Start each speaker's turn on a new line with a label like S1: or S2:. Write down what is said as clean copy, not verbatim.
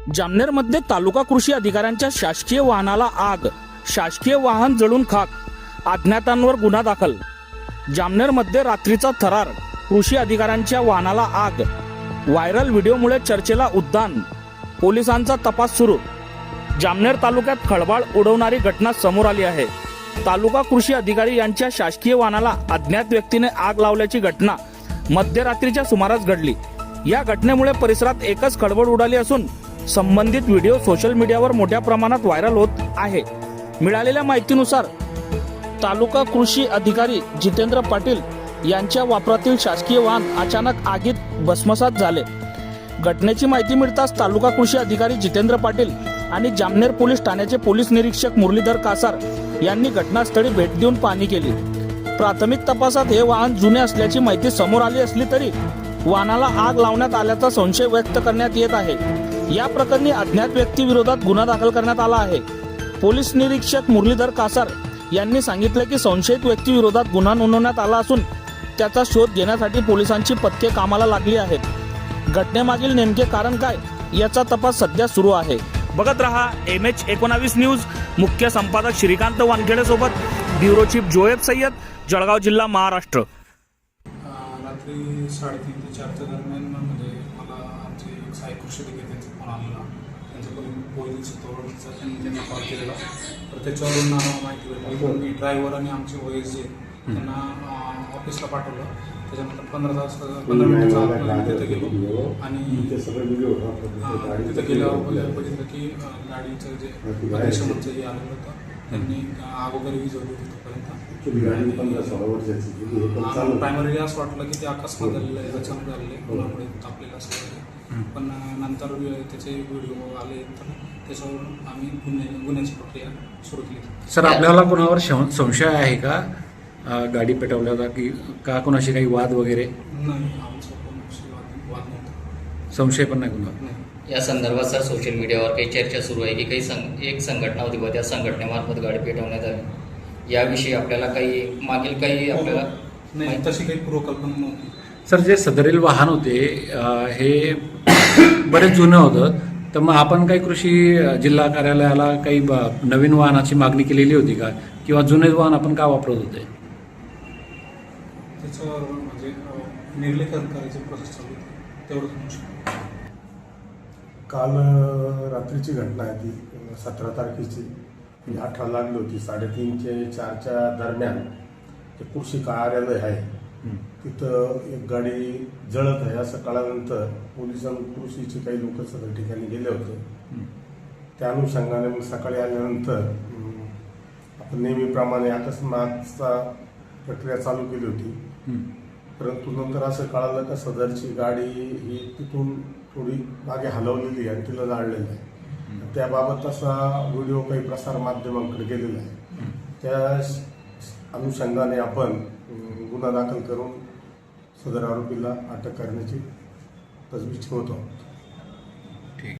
S1: जामनेरमध्ये तालुका कृषी अधिकाऱ्यांच्या शासकीय वाहनाला आग, शासकीय वाहन जळून खाक, अज्ञातांवर गुन्हा दाखल. जामनेरमध्ये रात्रीचा थरार, कृषी अधिकाऱ्यांच्या वाहनाला आग, व्हायरल व्हिडिओमुळे चर्चेला उद्दान, पोलिसांचा तपास सुरू. जामनेर तालुक्यात खळबळ उडवणारी घटना समोर आली आहे. तालुका कृषी अधिकारी यांच्या शासकीय वाहनाला अज्ञात व्यक्तीने आग लावल्याची घटना मध्यरात्रीच्या सुमारास घडली. या घटनेमुळे परिसरात एकच खळबळ उडाली असून संबंधित व्हिडिओ सोशल मीडियावर मोठ्या प्रमाणात व्हायरल होत आहे. मिळालेल्या माहितीनुसार तालुका कृषी अधिकारी जितेंद्र पाटील यांच्या वापरातील शासकीय वाहन अचानक आगीत भस्मसात झाले. घटनेची माहिती मिळताच तालुका कृषी अधिकारी जितेंद्र पाटील आणि जामनेर पोलीस ठाण्याचे पोलीस निरीक्षक मुरलीधर कासार यांनी घटनास्थळी भेट देऊन पाहणी केली. प्राथमिक तपासात हे वाहन जुने असल्याची माहिती समोर आली असली तरी वाहनाला आग लावण्यात आल्याचा संशय व्यक्त करण्यात येत आहे. या प्रकरणी अज्ञात व्यक्ती विरोधात गुन्हा दाखल करण्यात आला आहे. पोलीस निरीक्षक मुरलीधर कासार यांनी सांगितले की संशयित व्यक्ती विरोधात गुन्हा नोंदवण्यात आला असून त्याचा शोध घेण्यासाठी पोलिसांची पथके कामाला लागली आहेत. घटनेमागील नेमके कारण काय याचा तपास सध्या सुरू आहे. बघत रहा MH19 न्यूज. मुख्य संपादक श्रीकांत वानखेडे सोबत ब्युरो चीफ जोएब सय्यद, जळगाव जिल्हा, महाराष्ट्र.
S2: रात्री 3:30 ते 4च्या दरम्यान म्हणजे मला आमचे सहाय्यक कृषी अधिकारी त्यांचा फोन आलेला. त्यांच्याकडून पोलीस त्यांना कॉल केलेला. तर त्याच्यावरून माहिती भेटली. मी ड्रायव्हर आणि आमचे वयस जे त्यांना ऑफिसला पाठवलं. त्याच्यानंतर 15 मिनिटाचा तिथे गेलो आणि तिथे गेल्यावर बघितलं की गाडीचं जे अग्निशमनचं हे आलेलं होतं. त्यांनी आग वगैरे विझवली तिथपर्यंत. प्रायमरी असं वाटलं की ते अकस्मात झालेलं आहे, अचानक झालेलं आहे, कोणामुळे तापलेलं असं वगैरे. पण नंतर त्याचे व्हिडिओ आले तर त्याच्यावरून आम्ही गुन्ह्याची प्रक्रिया सुरू केली.
S3: सर, आपल्याला कोणावर संशय आहे का गाडी पेटवल्याचा की का कोणाशी काही वाद वगैरे?
S2: नाही, आमचा कोणाशी वाद नव्हता.
S3: संशय पण नाही कोणावर?
S2: नाही.
S4: या संदर्भात सर सोशल मीडियावर काही चर्चा सुरू आहे की काही एक संघटना होती व त्या संघटनेमार्फत गाडी पेटवण्यात आली. याविषयी आपल्याला काही मागील काही आपल्याला
S2: नाही, तशी काही पूर्वकल्पना नव्हती.
S3: सर, जे सदरील वाहन होते हे बरेच जुनं होतं, तर मग आपण काही कृषी जिल्हा कार्यालयाला काही नवीन वाहनाची मागणी केलेली होती का, किंवा जुने वाहन आपण का वापरत होते?
S2: त्याच्यावर म्हणजे निर्लेखन करायची प्रोसेस चालू होती, तेवढंच म्हणू शकतो.
S5: काल रात्रीची घटना आहे ती 17 तारखेची. 18 लागली होती. 3:30 ते 4च्या दरम्यान ते कृषी कार्यालय आहे तिथं एक गाडी जळत आहे असं कळल्यानंतर कृषीचे काही लोक सगळ्या ठिकाणी गेले होते. त्या अनुषंगाने मग सकाळी आल्यानंतर आपण नेहमीप्रमाणे अकस्मातचा प्रक्रिया चालू केली होती. परंतु नंतर असं कळालं का सदरची गाडी ही तिथून थोडी मागे हलवलेली आणि तिला जाळलेली आहे. त्याबाबत असा व्हिडिओ काही प्रसार माध्यमांकडे गेलेला आहे. त्या अनुषंगाने आपण गुन्हा दाखल करून सदर आरोपीला अटक करण्याची तजवीज ठेवतो.